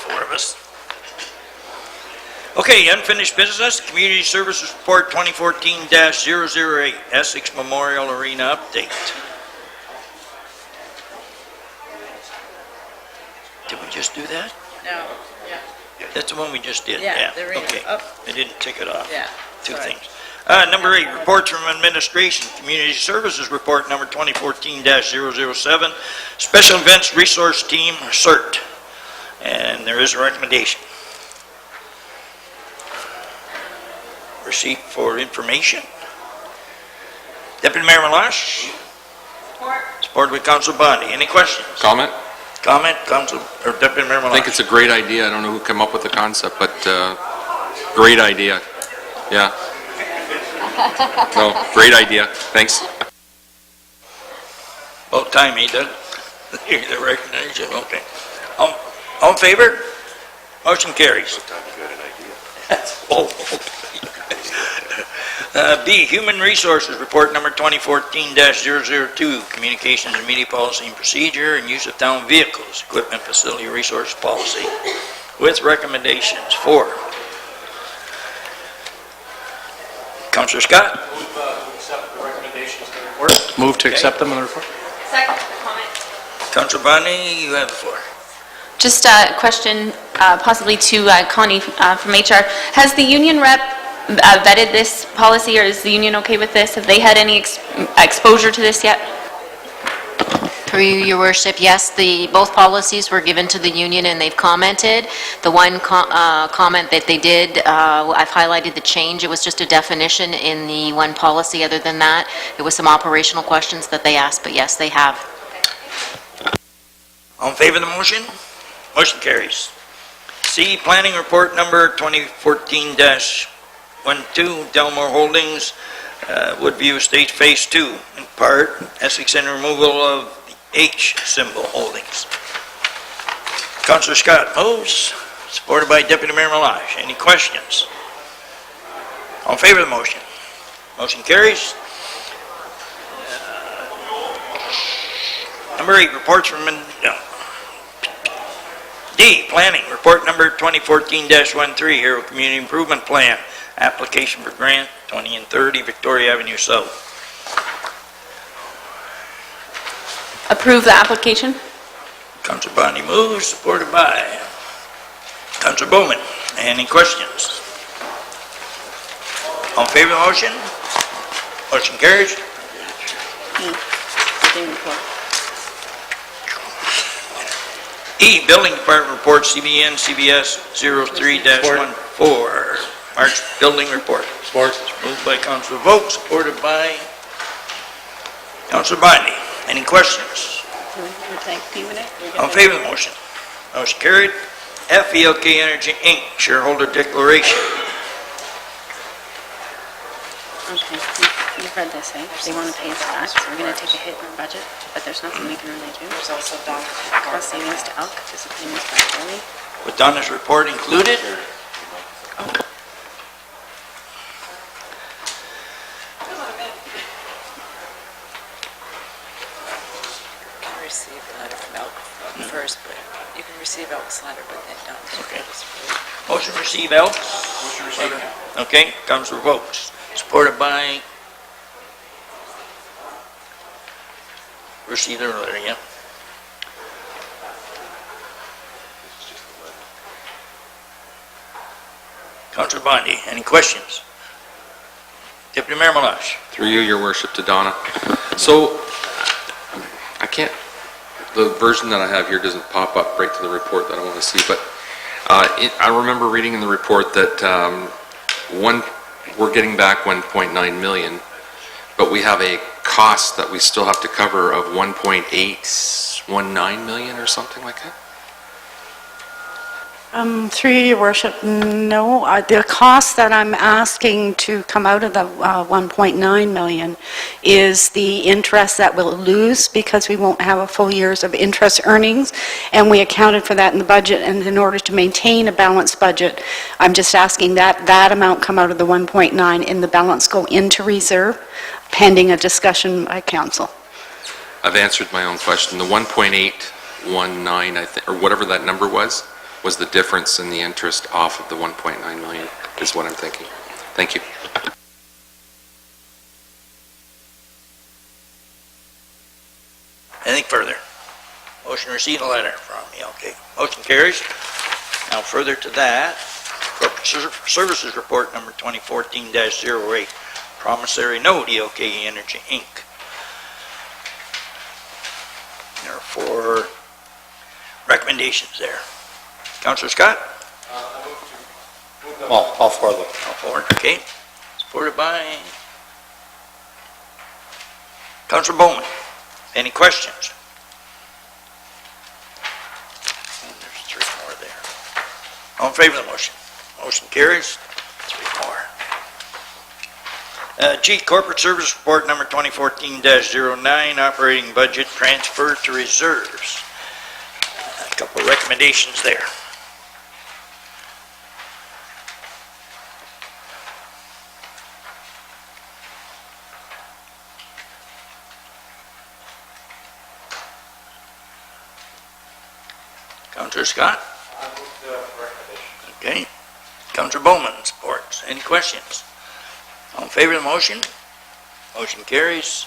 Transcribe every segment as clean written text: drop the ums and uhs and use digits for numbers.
four of us. Okay, unfinished business, Community Services Report 2014-008, Essex Memorial Arena update. Did we just do that? No. Yeah. That's the one we just did? Yeah, the arena. Okay, Up. I didn't tick it off. Yeah. Two sorry. things. Number 8, reports from administration, Community Services Report number 2014-007, Special Events Resource Team, CERT. And there is a recommendation. Receipt for information. Deputy Mayor Malash? Support. Supported by Council Bondi. Any questions? Comment? Comment, Council, or Deputy Mayor Malash? I think it's a great idea. I don't know who came up with the concept, but great idea. Yeah. No, great idea. Thanks. About time, he does. Here's the recognition, okay. All in favor? Motion carries. Oh, B, Human Resources Report number 2014-002, Communications and Media Policy and Procedure and Use of Town Vehicles, Equipment Facility Resource Policy, with recommendations for. Councillor Scott? Move to accept the recommendations of the report. Move to accept them in the report. Second comment. Councillor Bonnie, you have the floor. Just a question, possibly to Connie from HR. Has the union rep vetted this policy, or is the union okay with this? Have they had any exposure to this yet? Through you, Your Worship, yes, both policies were given to the union and they've commented. The one comment that they did, I've highlighted the change. It was just a definition in the one policy. Other than that, it was some operational questions that they asked, but yes, they have. All in favor of the motion? Motion carries. C, Planning Report number 2014-12, Delmore Holdings, Woodview Estates Phase 2, in part, Essex and removal of the H symbol holdings. Councillor Scott moves, supported by Deputy Mayor Malash. Any questions? All in favor of the motion? Motion carries. Number 8, reports from D, Planning, Report number 2014-13, Hero Community Improvement Plan, application for grant 20 and 30 Victoria Avenue South. Approve the application? Councillor Bonnie moves, supported by Councillor Bowman. Any questions? All in favor of the motion? Motion carries. E, Building Department Report, CBN, CBS 03-14, March Building Report. Support. Moved by Councillor Vogt, supported by Councillor Bondy. Any questions? All in favor of the motion? Motion carried. F, ELK Energy Inc., Shareholder Declaration. Okay, you've read this, eh? They want to pay us back, so we're going to take a hit in our budget, but there's nothing we can really do. There's also cost savings to ELK, because the payments back early. With Donna's report included. Receive a letter from ELK first, but you can receive ELK's letter, but then don't. Okay. Motion receive L. Motion received. Okay, Councillor Vogt, supported by received the letter, yeah. Councillor Bondy, any questions? Deputy Mayor Malash. Through you, Your Worship, to Donna. So, I can't, the version that I have here doesn't pop up right to the report that I want to see, but I remember reading in the report that we're getting back 1.9 million, but we have a cost that we still have to cover of 1.819 million or something like that? Through you, Your Worship, no. The cost that I'm asking to come out of the 1.9 million is the interest that we'll lose because we won't have a full year's of interest earnings, and we accounted for that in the budget. And in order to maintain a balanced budget, I'm just asking that amount come out of the 1.9 and the balance go into reserve, pending a discussion by council. I've answered my own question. The 1.819, I think, or whatever that number was, was the difference in the interest off of the 1.9 million, is what I'm thinking. Thank you. Anything further? Motion to receive a letter from me, okay. Motion carries. Now further to that, Corporate Services Report number 2014-08, promissory note, EOK Energy, Inc. There are 4 recommendations there. Councillor Scott? All four of them. All 4, okay. Supported by Councillor Bowman. Any questions? And there's 3 more there. All in favor of the motion? Motion carries. 3 more. G, Corporate Service Report number 2014-09, operating budget transfer to reserves. A couple of recommendations there. Councillor Scott? I move the recommendation. Okay. Councillor Bowman supports. Any questions? All in favor of the motion? Motion carries.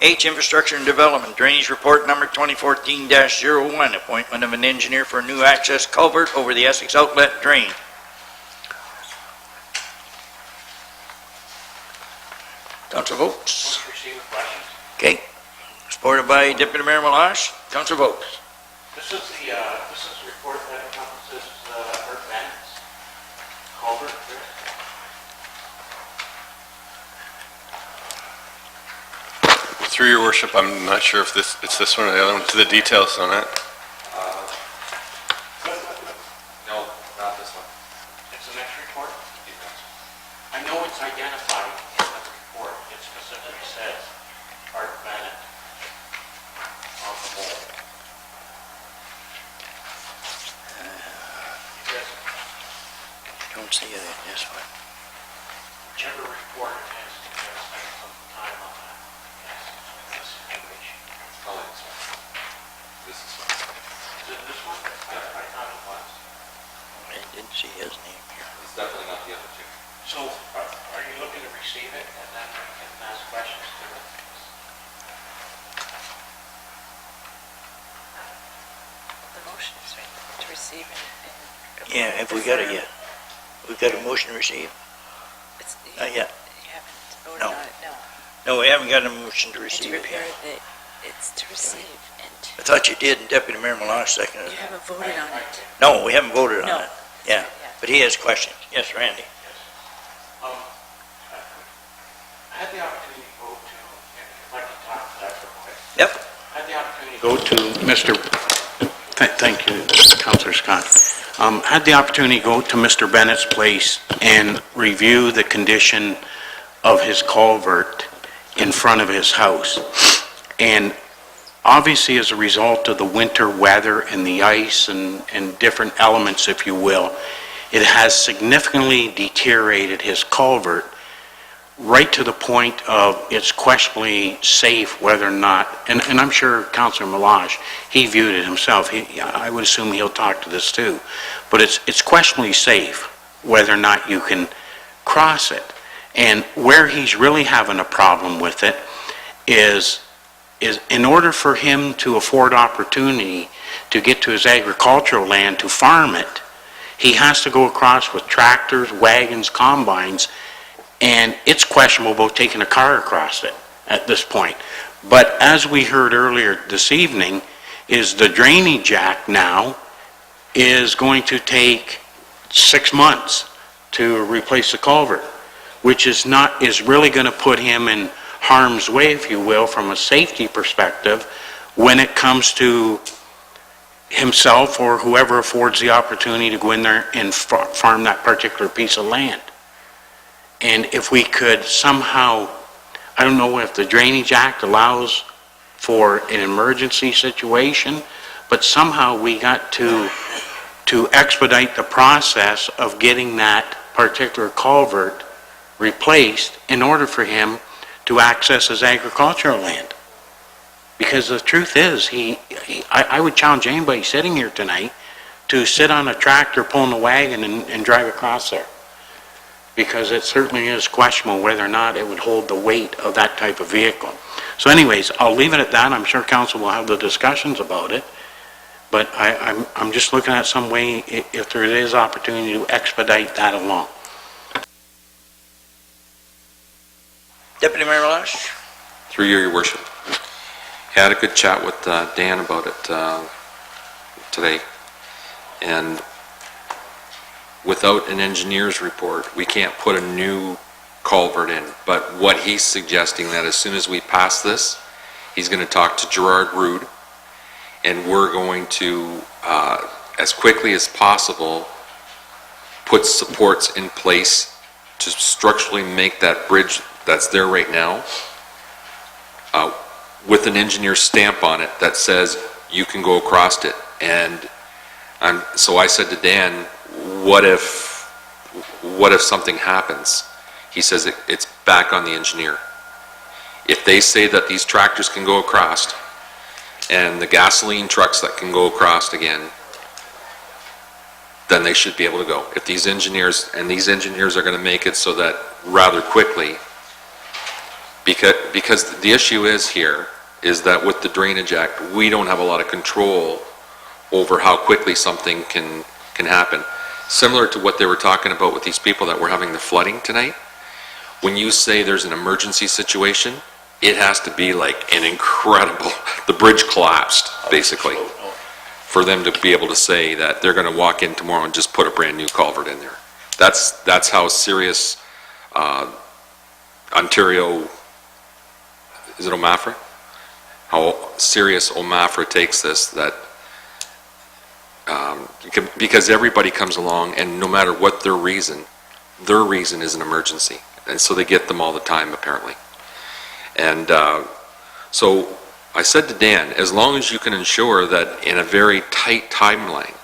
H, Infrastructure and Development, Drainage Report number 2014-01, appointment of an engineer for a new access culvert over the Essex outlet drain. Councillor Vokes. Motion to receive with questions. Okay. Supported by Deputy Mayor Malash. Councillor Vokes. This is the report that encompasses Earth Bennett's culvert. Through your worship, I'm not sure if it's this one or the other one, to the details on it. No, not this one. It's the next report? I know it's identified in the report. It specifically says Art Bennett on the wall. Don't see it in this one. Whichever report it is, you gotta spend some time on that. Yes, this information. Oh, this one. This is one. Is it this one? I thought it was. I didn't see his name here. It's definitely not the other two. So are you looking to receive it and then we can ask questions to it? The motion is right, to receive it. Yeah, have we got it yet? We've got a motion to receive? It's, you Not yet. haven't voted No. on it, no. No, we haven't got a motion to And receive to it prepare yet. it's to receive and I thought you did, and Deputy Mayor Malash seconded you it. haven't voted on it. No, we haven't voted on No. it. Yeah, but he has questions. Yes, Randy? I had the opportunity to go to, if I could talk to that real quick. Yep. I had the opportunity to go to Thank you, Councillor Scott. Had the opportunity to go to Mr. Bennett's place and review the condition of his culvert in front of his house. And obviously, as a result of the winter weather and the ice and different elements, if you will, it has significantly deteriorated his culvert right to the point of it's questionably safe whether or not, and I'm sure Councillor Malage, he viewed it himself. I would assume he'll talk to this too. But it's questionably safe whether or not you can cross it. And where he's really having a problem with it is in order for him to afford opportunity to get to his agricultural land to farm it, he has to go across with tractors, wagons, combines, and it's questionable about taking a car across it at this point. But as we heard earlier this evening, is the Drainage Act now is going to take 6 months to replace the culvert, which is really going to put him in harm's way, if you will, from a safety perspective when it comes to himself or whoever affords the opportunity to go in there and farm that particular piece of land. And if we could somehow, I don't know if the Drainage Act allows for an emergency situation, but somehow we got to expedite the process of getting that particular culvert replaced in order for him to access his agricultural land. Because the truth is, I would challenge anybody sitting here tonight to sit on a tractor pulling a wagon and drive across there. Because it certainly is questionable whether or not it would hold the weight of that type of vehicle. So anyways, I'll leave it at that. I'm sure council will have the discussions about it. But I'm just looking at some way, if there is opportunity to expedite that along. Deputy Mayor Lash? Through you, Your Worship. Had a good chat with Dan about it today. And without an engineer's report, we can't put a new culvert in. But what he's suggesting that as soon as we pass this, he's going to talk to Gerard Rood, and we're going to, as quickly as possible, put supports in place to structurally make that bridge that's there right now with an engineer's stamp on it that says you can go across it. And so I said to Dan, what if something happens? He says it's back on the engineer. If they say that these tractors can go across and the gasoline trucks that can go across again, then they should be able to go. If these engineers are going to make it so that rather quickly, because the issue is here is that with the Drainage Act, we don't have a lot of control over how quickly something can happen. Similar to what they were talking about with these people that were having the flooding tonight. When you say there's an emergency situation, it has to be like an incredible, the bridge collapsed, basically, for them to be able to say that they're going to walk in tomorrow and just put a brand new culvert in there. That's how serious Ontario, is it OMAFRA? How serious OMAFRA takes this, that because everybody comes along and no matter what their reason is an emergency. And so they get them all the time, apparently. And so I said to Dan, as long as you can ensure that in a very tight timeline,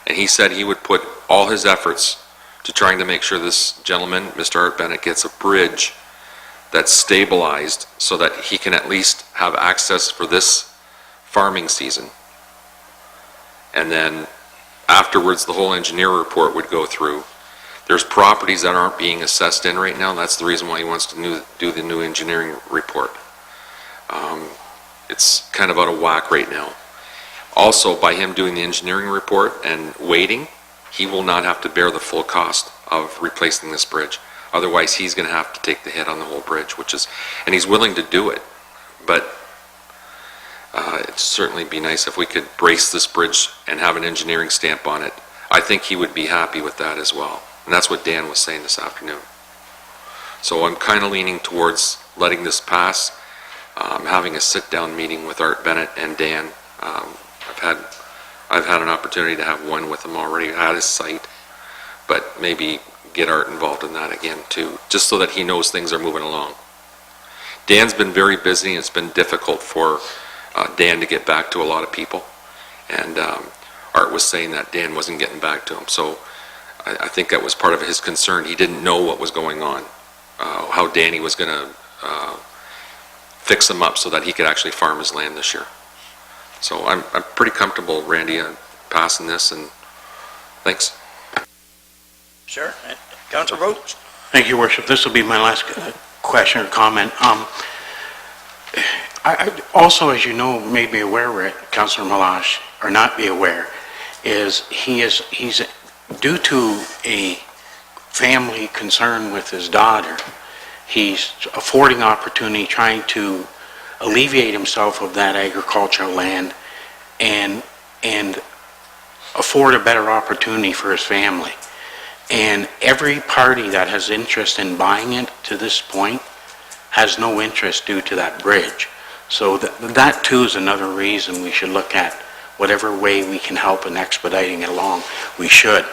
and he said he would put all his efforts to trying to make sure this gentleman, Mr. Art Bennett, gets a bridge that's stabilized so that he can at least have access for this farming season. And then afterwards, the whole engineer report would go through. There's properties that aren't being assessed in right now, and that's the reason why he wants to do the new engineering report. It's kind of out of whack right now. Also, by him doing the engineering report and waiting, he will not have to bear the full cost of replacing this bridge. Otherwise, he's going to have to take the hit on the whole bridge, and he's willing to do it. But it'd certainly be nice if we could brace this bridge and have an engineering stamp on it. I think he would be happy with that as well. And that's what Dan was saying this afternoon. So I'm kind of leaning towards letting this pass, having a sit-down meeting with Art Bennett and Dan. I've had an opportunity to have one with him already at his site, but maybe get Art involved in that again too, just so that he knows things are moving along. Dan's been very busy, and it's been difficult for Dan to get back to a lot of people. And Art was saying that Dan wasn't getting back to him. So I think that was part of his concern. He didn't know what was going on, how Danny was going to fix him up so that he could actually farm his land this year. So I'm pretty comfortable, Randy, passing this, and thanks. Sure. Councilor Vogt? Thank you, Worship. This will be my last question or comment. I also, as you know, may be aware, Councilor Malash, or not be aware, is he's due to a family concern with his daughter, he's affording opportunity, trying to alleviate himself of that agricultural land and afford a better opportunity for his family. And every party that has interest in buying it to this point has no interest due to that bridge. So that too is another reason we should look at whatever way we can help in expediting it along, we should.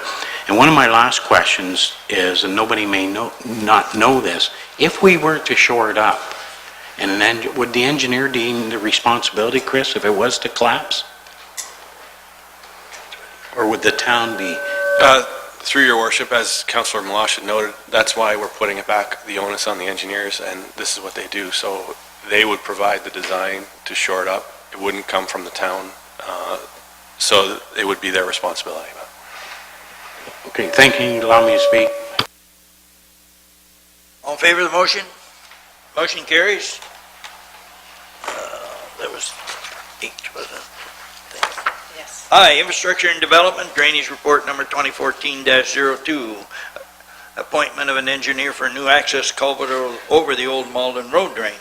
And one of my last questions is, and nobody may not know this, if we were to shore it up, and would the engineer deem the responsibility, Chris, if it was to collapse? Or would the town be? Through your worship, as Councillor Malash had noted, that's why we're putting it back, the onus on the engineers, and this is what they do. So they would provide the design to shore it up. It wouldn't come from the town So it would be their responsibility. Okay, thank you. Allow me to speak. All in favor of the motion? Motion carries. There was 8, wasn't it? Yes. I, Infrastructure and Development, Drainage Report number 2014-02. Appointment of an engineer for a new access culvert over the old Malden Road drain.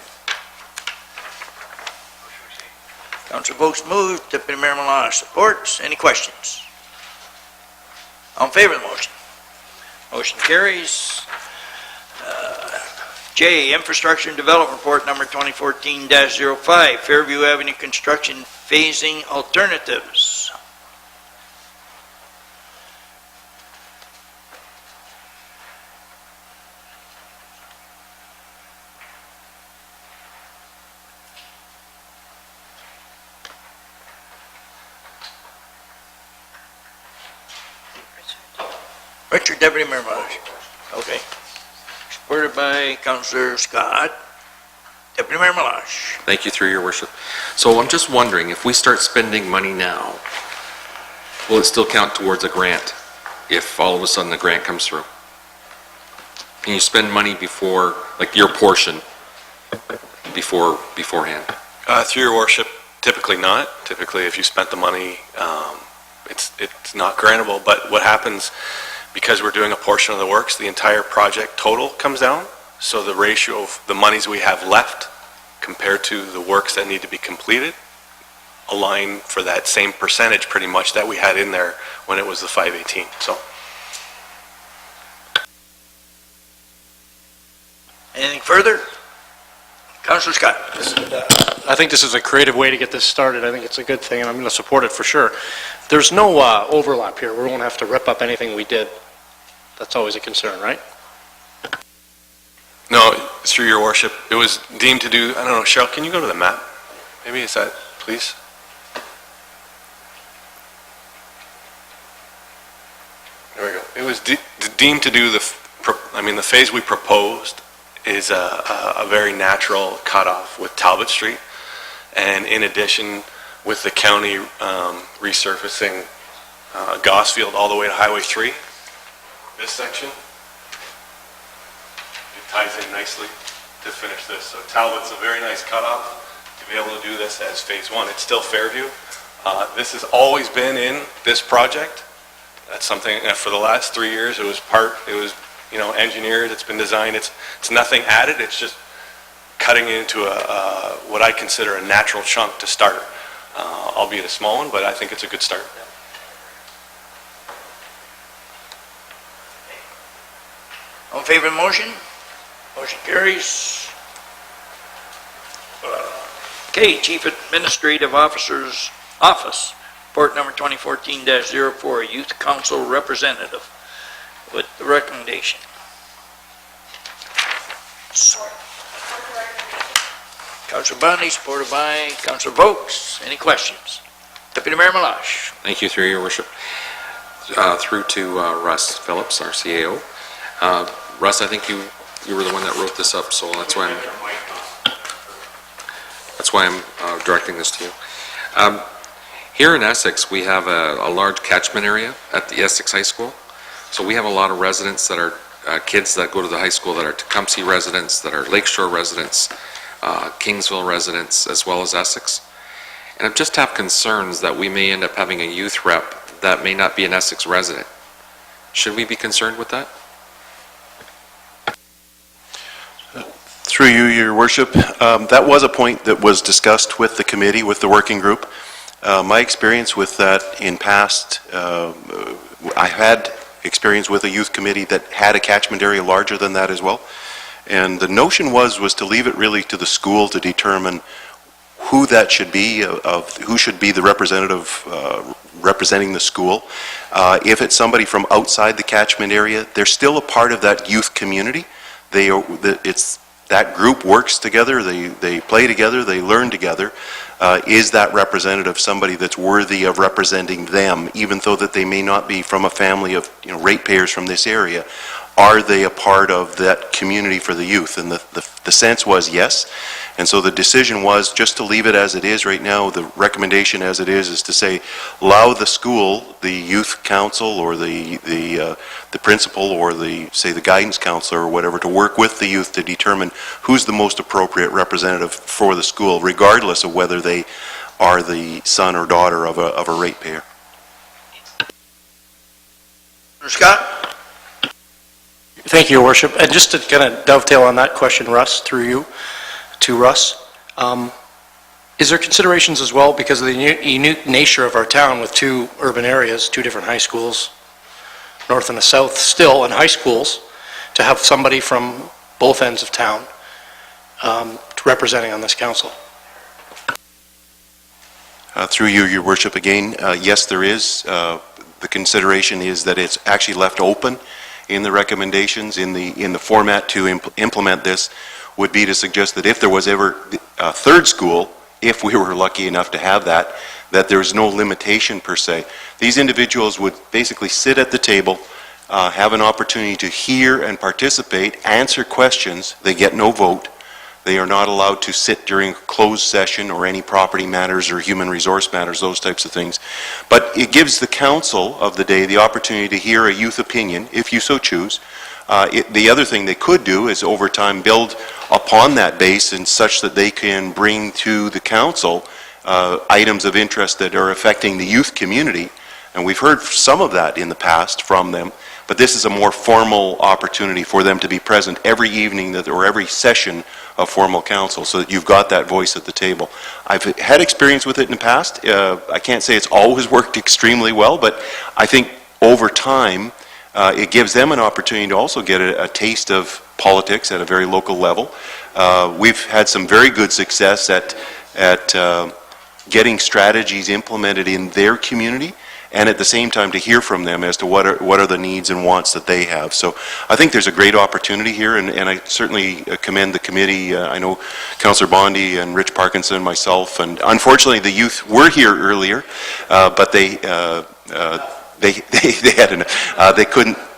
Councilor Vokes moved, Deputy Mayor Milano supports. Any questions? All in favor of the motion? Motion carries. J, Infrastructure and Development Report number 2014-05, Fairview Avenue Construction Phasing Alternatives. Richard, Deputy Mayor Milano. Okay. Supported by Councilor Scott. Deputy Mayor Malash. Thank you, through your worship. So I'm just wondering, if we start spending money now, will it still count towards a grant if all of a sudden the grant comes through? Can you spend money before, like your portion, beforehand? Through your worship, typically not. Typically, if you spent the money, it's not grantable. But what happens, because we're doing a portion of the works, the entire project total comes down. So the ratio of the monies we have left compared to the works that need to be completed align for that same percentage pretty much that we had in there when it was the 518. So. Anything further? Councilor Scott. I think this is a creative way to get this started. I think it's a good thing, and I'm going to support it for sure. There's no overlap here. We won't have to rip up anything we did. That's always a concern, right? No, through your worship, it was deemed to do, I don't know, Cheryl, can you go to the map? Maybe is that, please? There we go. It was deemed to do the phase we proposed is a very natural cutoff with Talbot Street. And in addition, with the county resurfacing Gosfield all the way to Highway 3, this section, it ties in nicely to finish this. So Talbot's a very nice cutoff to be able to do this as phase 1. It's still Fairview. This has always been in this project. That's something, for the last 3 years, it was engineered, it's been designed, it's nothing added, it's just cutting into what I consider a natural chunk to start, albeit a small one, but I think it's a good start. All in favor of the motion? Motion carries. Okay, Chief Administrative Officer's Office, report number 2014-04, Youth Council Representative, with the recommendation. Councilor Bundy, supported by Councilor Vokes. Any questions? Deputy Mayor Malash. Thank you, through your worship. Through to Russ Phillips, our CAO. Russ, I think you were the one that wrote this up, so that's why I'm directing this to you. Here in Essex, we have a large catchment area at the Essex High School. So we have a lot of residents that are kids that go to the high school that are Tecumseh residents, that are Lakeshore residents, Kingsville residents, as well as Essex. And I just have concerns that we may end up having a youth rep that may not be an Essex resident. Should we be concerned with that? Through you, your worship, that was a point that was discussed with the committee, with the working group. My experience with that in past, I had experience with a youth committee that had a catchment area larger than that as well. And the notion was to leave it really to the school to determine who that should be, of who should be the representative representing the school. If it's somebody from outside the catchment area, they're still a part of that youth community. That group works together, they play together, they learn together. Is that representative somebody that's worthy of representing them, even though that they may not be from a family of ratepayers from this area? are they a part of that community for the youth? And the sense was yes. And so the decision was just to leave it as it is right now. The recommendation as it is to say, allow the school, the youth council, or the principal, or the guidance counselor, or whatever, to work with the youth to determine who's the most appropriate representative for the school, regardless of whether they are the son or daughter of a ratepayer. Scott? Thank you, Your Worship. And just to kind of dovetail on that question, Russ, through you, to Russ, is there considerations as well, because of the unique nature of our town with two urban areas, two different high schools, north and the south still, and high schools, to have somebody from both ends of town representing on this council? Through you, Your Worship, again, yes, there is. The consideration is that it's actually left open in the recommendations, in the format to implement this, would be to suggest that if there was ever a third school, if we were lucky enough to have that, that there's no limitation per se. These individuals would basically sit at the table, have an opportunity to hear and participate, answer questions. They get no vote. They are not allowed to sit during closed session or any property matters or human resource matters, those types of things. But it gives the council of the day the opportunity to hear a youth opinion, if you so choose. The other thing they could do is over time build upon that base in such that they can bring to the council items of interest that are affecting the youth community. And we've heard some of that in the past from them. But this is a more formal opportunity for them to be present every evening or every session of formal council, so that you've got that voice at the table. I've had experience with it in the past. I can't say it's always worked extremely well, but I think over time it gives them an opportunity to also get a taste of politics at a very local level. We've had some very good success at getting strategies implemented in their community, and at the same time to hear from them as to what are the needs and wants that they have. So I think there's a great opportunity here, and I certainly commend the committee. I know Councillor Bondi and Rich Parkinson, myself, and unfortunately the youth were here earlier, but they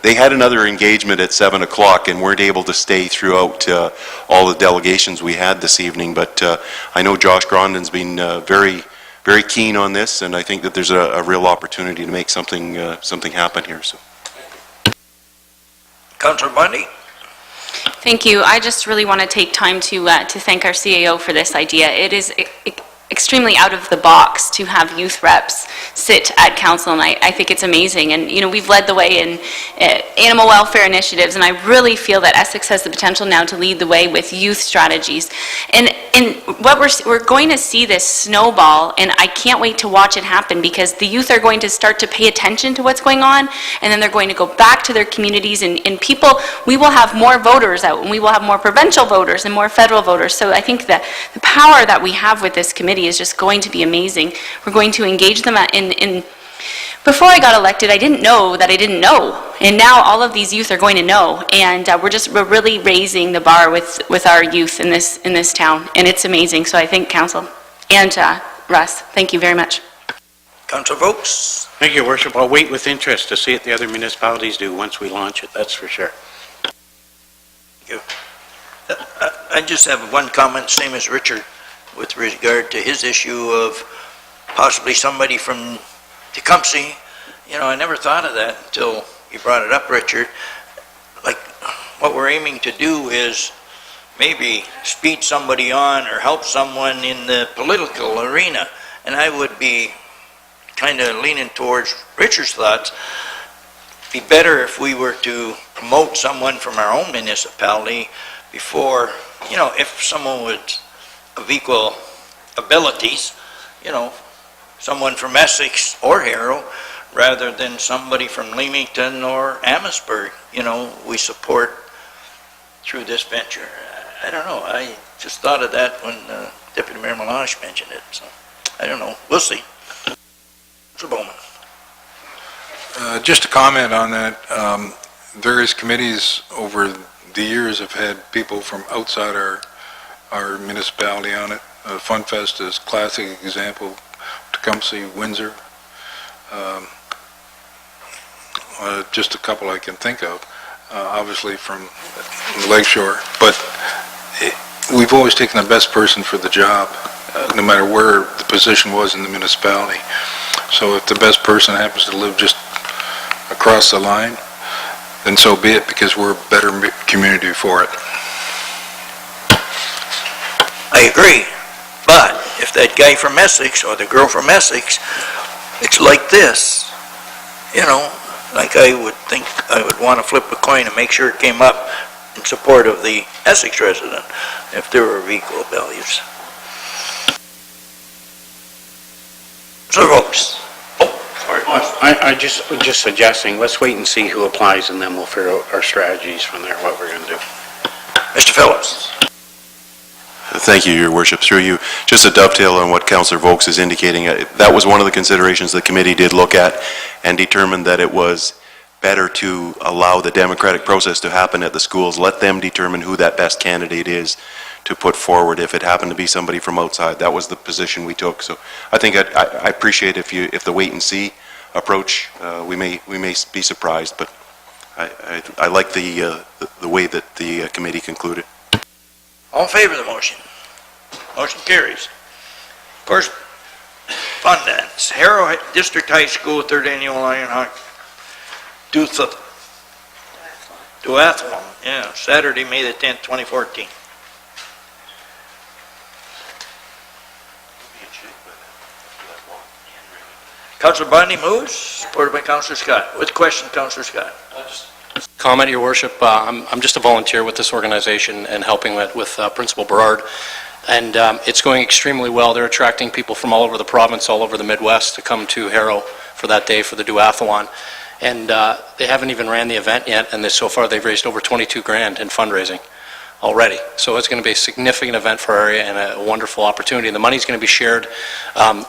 had another engagement at 7 o'clock and weren't able to stay throughout all the delegations we had this evening. But I know Josh Grondin's been very keen on this, and I think that there's a real opportunity to make something happen here. So, Councillor Bundy? Thank you. I just really want to take time to thank our CAO for this idea. It is extremely out of the box to have youth reps sit at council, and I think it's amazing. And, you know, we've led the way in animal welfare initiatives, and I really feel that Essex has the potential now to lead the way with youth strategies. And what we're going to see this snowball, and I can't wait to watch it happen, because the youth are going to start to pay attention to what's going on, and then they're going to go back to their communities, and people, we will have more voters out, and we will have more provincial voters and more federal voters. So I think that the power that we have with this committee is just going to be amazing. We're going to engage them in before I got elected, I didn't know that I didn't know, and now all of these youth are going to know, and we're really raising the bar with our youth in this town, and it's amazing. So I thank council and Russ. Thank you very much. Councillor Vokes? Thank you, Your Worship. I'll wait with interest to see what the other municipalities do once we launch it, that's for sure. Thank you. I just have one comment, same as Richard, with regard to his issue of possibly somebody from Tecumseh. You know, I never thought of that until you brought it up, Richard. Like, what we're aiming to do is maybe speed somebody on or help someone in the political arena. And I would be kind of leaning towards Richard's thoughts. It'd be better if we were to promote someone from our own municipality before, you know, if someone was of equal abilities, you know, someone from Essex or Harrow, rather than somebody from Leamington or Amherstburg, you know, we support through this venture. I don't know, I just thought of that when Deputy Mayor Melange mentioned it, so I don't know, we'll see. Mr. Bowman. Just a comment on that. Various committees over the years have had people from outside our municipality on it. Fun Fest is a classic example. Tecumseh, Windsor, just a couple I can think of. obviously from the Lake Shore, but we've always taken the best person for the job, no matter where the position was in the municipality. So if the best person happens to live just across the line, then so be it, because we're a better community for it. I agree, but if that guy from Essex or the girl from Essex, it's like this, you know, like I would think I would want to flip a coin and make sure it came up in support of the Essex resident if there were equal values. So folks, I just suggesting, let's wait and see who applies, and then we'll figure out our strategies from there, what we're going to do. Mr. Phillips. Thank you, Your Worship. Through you, just to dovetail on what Councillor Vokes is indicating, that was one of the considerations the committee did look at and determined that it was better to allow the democratic process to happen at the schools, let them determine who that best candidate is to put forward if it happened to be somebody from outside. That was the position we took. So I think I appreciate if the wait and see approach, we may be surprised, but I like the way that the committee concluded. All in favor of the motion? Motion carries. Of course, fun dance. Harrow District High School, 3rd Annual Iron Hockey Duathlon, yeah, Saturday, May the 10th, 2014. Councillor Bondi moves, supported by Councillor Scott. With question, Councillor Scott. Comment, Your Worship. I'm just a volunteer with this organization and helping with Principal Berard, and it's going extremely well. They're attracting people from all over the province, all over the Midwest to come to Harrow for that day for the duathlon, and they haven't even ran the event yet, and so far they've raised over 22 grand in fundraising already. So it's going to be a significant event for our area and a wonderful opportunity. And the money is going to be shared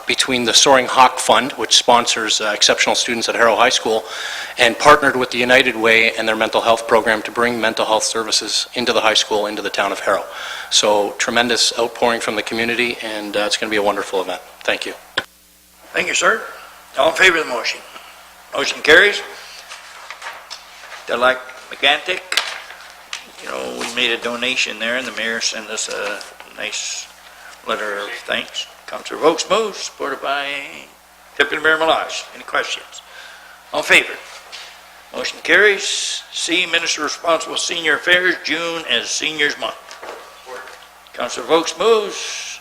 between the Soaring Hawk Fund, which sponsors exceptional students at Harrow High School, and partnered with the United Way and their mental health program to bring mental health services into the high school, into the town of Harrow. So tremendous outpouring from the community, and it's going to be a wonderful event. Thank you. Thank you, sir. All in favor of the motion? Motion carries. Delak McGantic, you know, we made a donation there, and the mayor sent us a nice letter of thanks. Councillor Vokes moves, supported by Deputy Mayor Meloche. Any questions? All in favor? Motion carries. C, Minister responsible for Senior Affairs, June as Seniors Month. Councillor Vokes moves,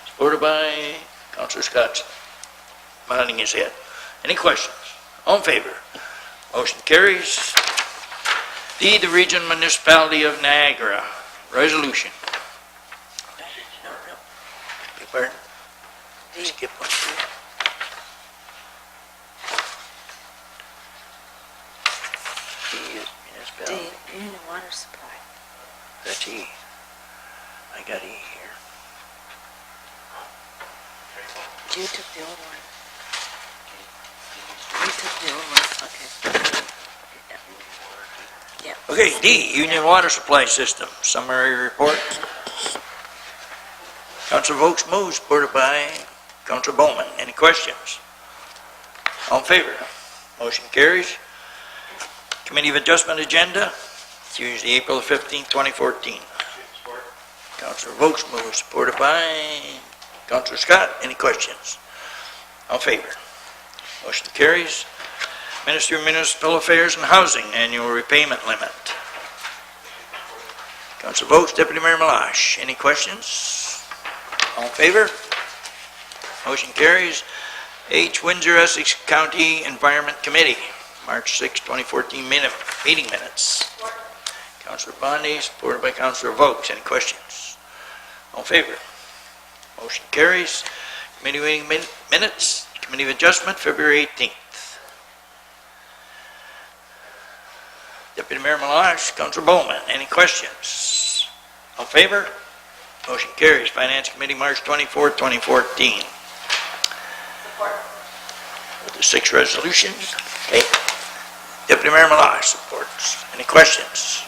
supported by Councillor Scott, nodding his head. Any questions? All in favor? Motion carries. D, the Region Municipality of Niagara, resolution. Beg pardon? Skip one. D is municipality. D, Union Water Supply. That's E. I got E here. You took the old one. You took the old one, okay. Yeah. Okay, D, Union Water Supply System, summary report. Councillor Vokes moves, supported by Councillor Bowman. Any questions? All in favor? Motion carries. Committee of Adjustment agenda, Tuesday, April 15th, 2014. Councillor Vokes moves, supported by Councillor Scott. Any questions? All in favor? Motion carries. Minister of Municipal Affairs and Housing, annual repayment limit. Councillor Vokes, Deputy Mayor Meloche. Any questions? All in favor? Motion carries. H, Windsor Essex County Environment Committee, March 6, 2014 meeting minutes. Councillor Bondi, supported by Councillor Vokes. Any questions? All in favor? Motion carries. Committee meeting minutes, Committee of Adjustment, February 18th. Deputy Mayor Meloche, Councillor Bowman, any questions? All in favor? Motion carries. Finance Committee, March 24th, 2014. With the 6 resolutions. Okay. Deputy Mayor Meloche supports. Any questions?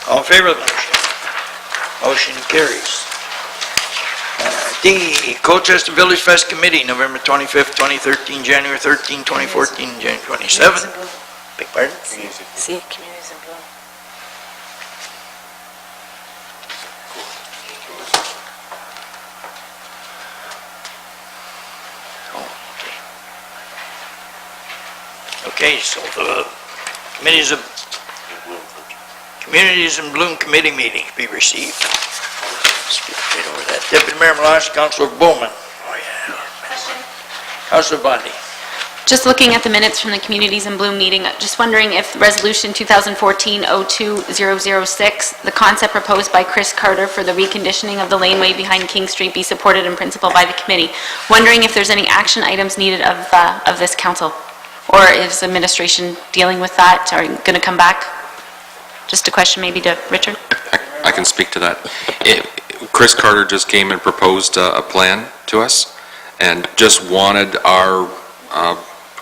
All in favor of the motion? Motion carries. D, Colchester Village Fest Committee, November 25th, 2013, January 13, 2014, January 27th. Beg pardon? See, communities in bloom. Okay, so the Communities in Bloom Committee meetings be received. Skip right over that. Deputy Mayor Malasha, Councilor Bowman. Oh, yeah. Councilor Bondi. Just looking at the minutes from the Communities in Bloom meeting, just wondering if Resolution 2014-02-006, the concept proposed by Chris Carter for the reconditioning of the laneway behind King Street be supported in principle by the committee. Wondering if there's any action items needed of this council? Or is administration dealing with that? Are you going to come back? Just a question maybe to Richard? I can speak to that. Chris Carter just came and proposed a plan to us and just wanted our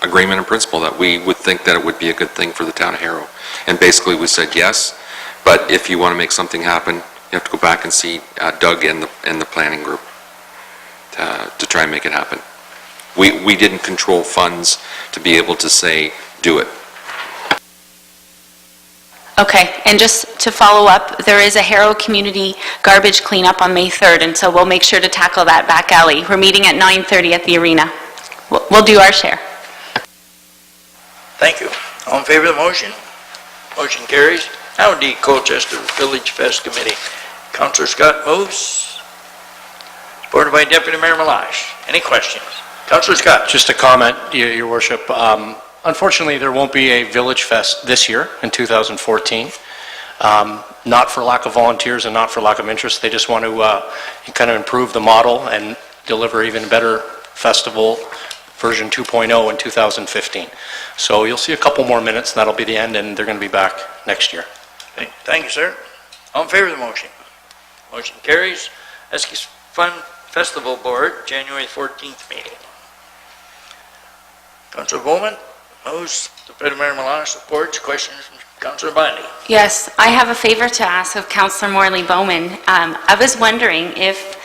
agreement in principle that we would think that it would be a good thing for the town of Harrow. And basically we said yes, but if you want to make something happen, you have to go back and see Doug and the planning group to try and make it happen. We didn't control funds to be able to say, do it. Okay, and just to follow up, there is a Harrow Community Garbage Cleanup on May 3rd, and so we'll make sure to tackle that back alley. We're meeting at 9:30 at the arena. We'll do our share. Thank you. All in favor of the motion? Motion carries. Now the Colchester Village Fest Committee. Councilor Scott moves. Supported by Deputy Mayor Malash. Any questions? Councilor Scott. Just a comment, Your Worship. Unfortunately, there won't be a Village Fest this year in 2014. Not for lack of volunteers and not for lack of interest. They just want to kind of improve the model and deliver even better festival version 2.0 in 2015. So you'll see a couple more minutes, and that'll be the end, and they're going to be back next year. Okay, thank you, sir. All in favor of the motion? Motion carries. Essex Fun Festival Board, January 14th meeting. Councilor Bowman moves. Deputy Mayor Malash supports. Questions from Councilor Bondi. Yes, I have a favor to ask of Councillor Morley Bowman. I was wondering if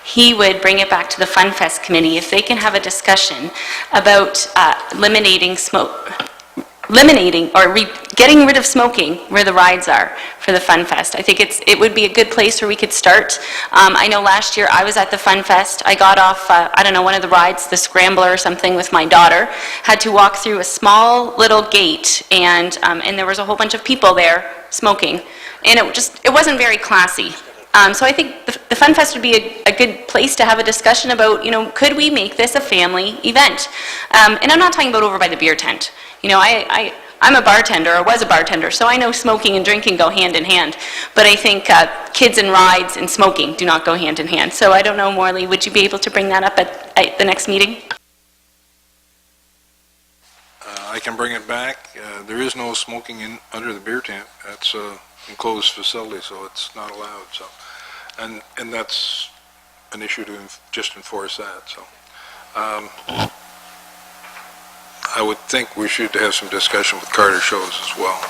he would bring it back to the Fun Fest Committee, if they can have a discussion about eliminating or getting rid of smoking where the rides are for the Fun Fest. I think it would be a good place where we could start. I know last year I was at the Fun Fest. I got off, I don't know, one of the rides, the Scrambler or something with my daughter, had to walk through a small little gate, and there was a whole bunch of people there smoking, and it wasn't very classy. So I think the Fun Fest would be a good place to have a discussion about, could we make this a family event? And I'm not talking about over by the beer tent. I'm a bartender, or was a bartender, so I know smoking and drinking go hand in hand. But I think kids and rides and smoking do not go hand in hand. So I don't know, Morley, would you be able to bring that up at the next meeting? I can bring it back. There is no smoking under the beer tent. That's a enclosed facility, so it's not allowed. So, and that's an issue to just enforce that. So, I would think we should have some discussion with Carter Shows as well.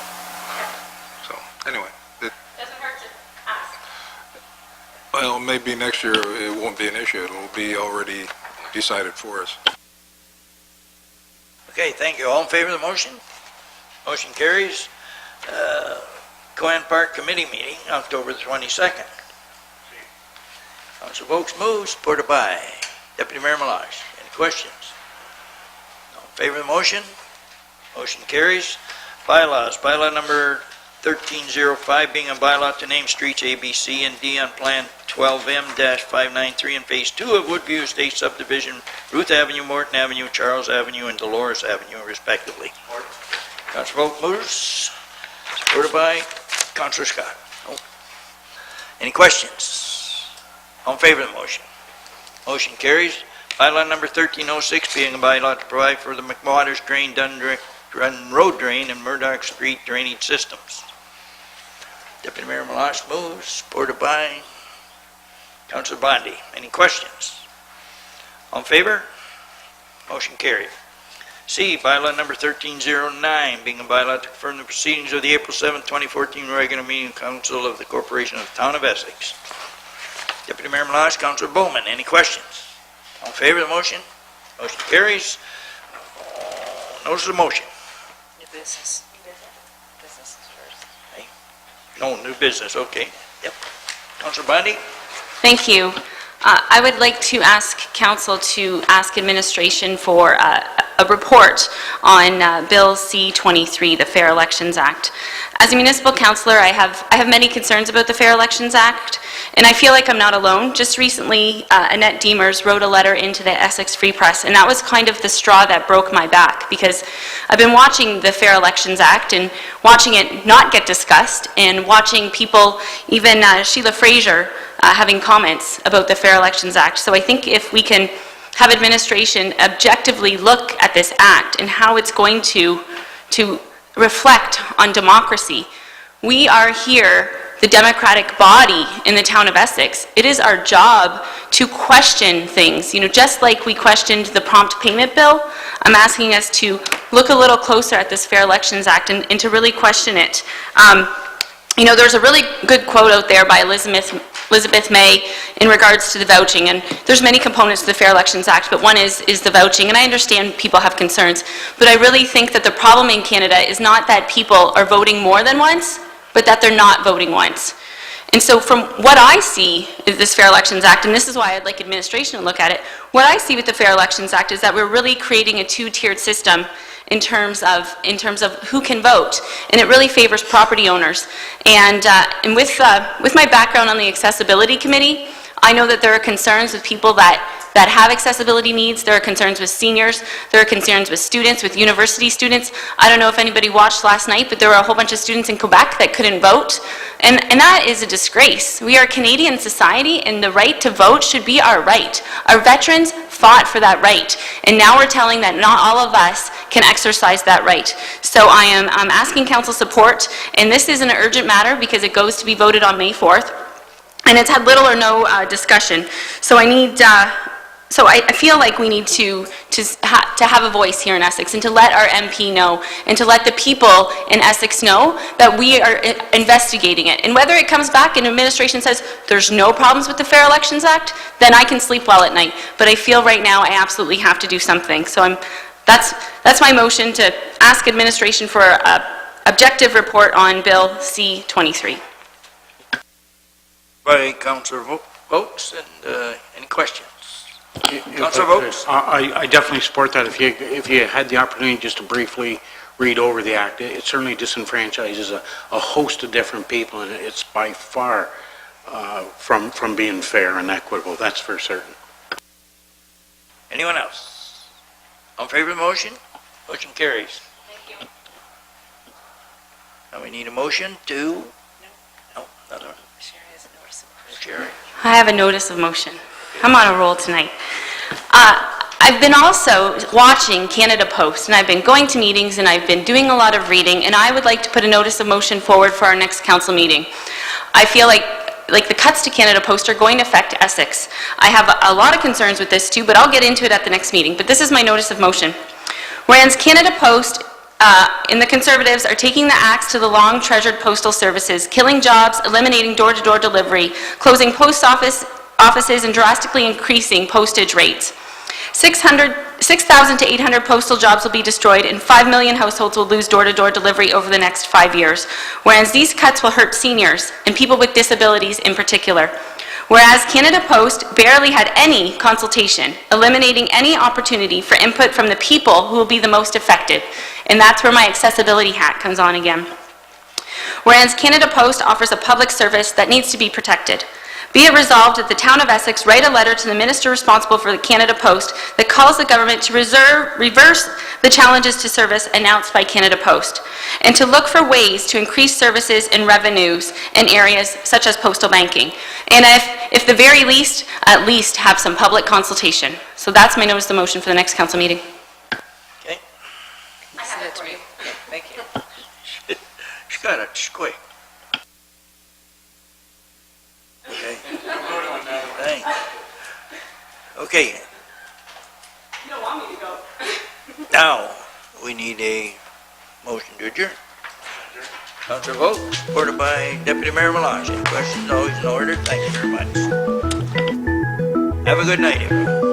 So, anyway. Doesn't hurt to ask. Well, maybe next year it won't be an issue. It'll be already decided for us. Okay, thank you. All in favor of the motion? Motion carries. Coan Park Committee meeting, October the 22nd. Councilor Vokes moves, supported by Deputy Mayor Malash. Any questions? All in favor of the motion? Motion carries. Bylaws. Bylaw number 1305 being a bylaw to name streets A, B, C, and D on Plan 12M-593 in Phase 2 of Woodview Estate Subdivision, Ruth Avenue, Morton Avenue, Charles Avenue, and Dolores Avenue, respectively. Councilor Vogt moves, supported by Councilor Scott. Any questions? All in favor of the motion? Motion carries. Bylaw number 1306 being a bylaw to provide for the McWaters Drain, Dunn Road Drain, and Murdoch Street drainage systems. Deputy Mayor Malash moves, supported by Councilor Bondi. Any questions? All in favor? Motion carried. C, bylaw number 1309, being a bylaw to confirm the proceedings of the April 7, 2014 regular meeting of Council of the Corporation of the Town of Essex. Deputy Mayor Malash, Councilor Bowman, any questions? All in favor of the motion? Motion carries. Notice of the motion. New business. No, new business, okay. Yep. Councilor Bundy? Thank you. I would like to ask council to ask administration for a report on Bill C-23, the Fair Elections Act. As a municipal councillor, I have many concerns about the Fair Elections Act, and I feel like I'm not alone. Just recently, Annette Demers wrote a letter into the Essex Free Press, and that was kind of the straw that broke my back, because I've been watching the Fair Elections Act and watching it not get discussed, and watching people, even Sheila Fraser, having comments about the Fair Elections Act. So I think if we can have administration objectively look at this act and how it's going to reflect on democracy. We are here, the democratic body in the town of Essex. It is our job to question things. You know, just like we questioned the prompt payment bill, I'm asking us to look a little closer at this Fair Elections Act and to really question it. You know, there's a really good quote out there by Elizabeth May in regards to the vouching, and there's many components to the Fair Elections Act, but one is the vouching, and I understand people have concerns, but I really think that the problem in Canada is not that people are voting more than once, but that they're not voting once. And so from what I see is this Fair Elections Act, and this is why I'd like administration to look at it, what I see with the Fair Elections Act is that we're really creating a two-tiered system in terms of who can vote, and it really favors property owners. And with my background on the Accessibility Committee, I know that there are concerns with people that have accessibility needs. There are concerns with seniors. There are concerns with students, with university students. I don't know if anybody watched last night, but there were a whole bunch of students in Quebec that couldn't vote. And that is a disgrace. We are a Canadian society, and the right to vote should be our right. Our veterans fought for that right, and now we're telling that not all of us can exercise that right. So I'm asking council support, and this is an urgent matter because it goes to be voted on May 4th, and it's had little or no discussion. So I feel like we need to have a voice here in Essex, and to let our MP know, and to let the people in Essex know that we are investigating it. And whether it comes back and administration says there's no problems with the Fair Elections Act, then I can sleep well at night. But I feel right now I absolutely have to do something. So that's my motion, to ask administration for an objective report on Bill C-23. By Councilor Votes, and any questions? Councilor Votes? I definitely support that. If you had the opportunity just to briefly read over the act, it certainly disenfranchises a host of different people, and it's by far from being fair and equitable, that's for certain. Anyone else? All in favor of the motion? Motion carries. Thank you. Now we need a motion to... No, another one. Sherry has a notice of Sherry. I have a notice of motion. I'm on a roll tonight. I've been also watching Canada Post, and I've been going to meetings, and I've been doing a lot of reading, and I would like to put a notice of motion forward for our next council meeting. I feel like the cuts to Canada Post are going to affect Essex. I have a lot of concerns with this too, but I'll get into it at the next meeting. But this is my notice of motion. Whereas Canada Post and the Conservatives are taking the axe to the long-treasured postal services, killing jobs, eliminating door-to-door delivery, closing post offices, and drastically increasing postage rates. 6,000 to 800 postal jobs will be destroyed, and 5 million households will lose door-to-door delivery over the next 5 years, whereas these cuts will hurt seniors and people with disabilities in particular. Whereas Canada Post barely had any consultation, eliminating any opportunity for input from the people who will be the most affected, and that's where my accessibility hat comes on again. Whereas Canada Post offers a public service that needs to be protected. Be it resolved that the town of Essex write a letter to the minister responsible for the Canada Post that calls the government to reverse the challenges to service announced by Canada Post, and to look for ways to increase services and revenues in areas such as postal banking. And if the very least, at least have some public consultation. So that's my notice of motion for the next council meeting. Okay. Send it to me. Thank you. She got it, she's quick. Okay. Thanks. Okay. You don't want me to go. Now, we need a motion to adjourn. Councilor Vogt, supported by Deputy Mayor Melange. Any questions, always in order. Thank you very much. Have a good night, everyone.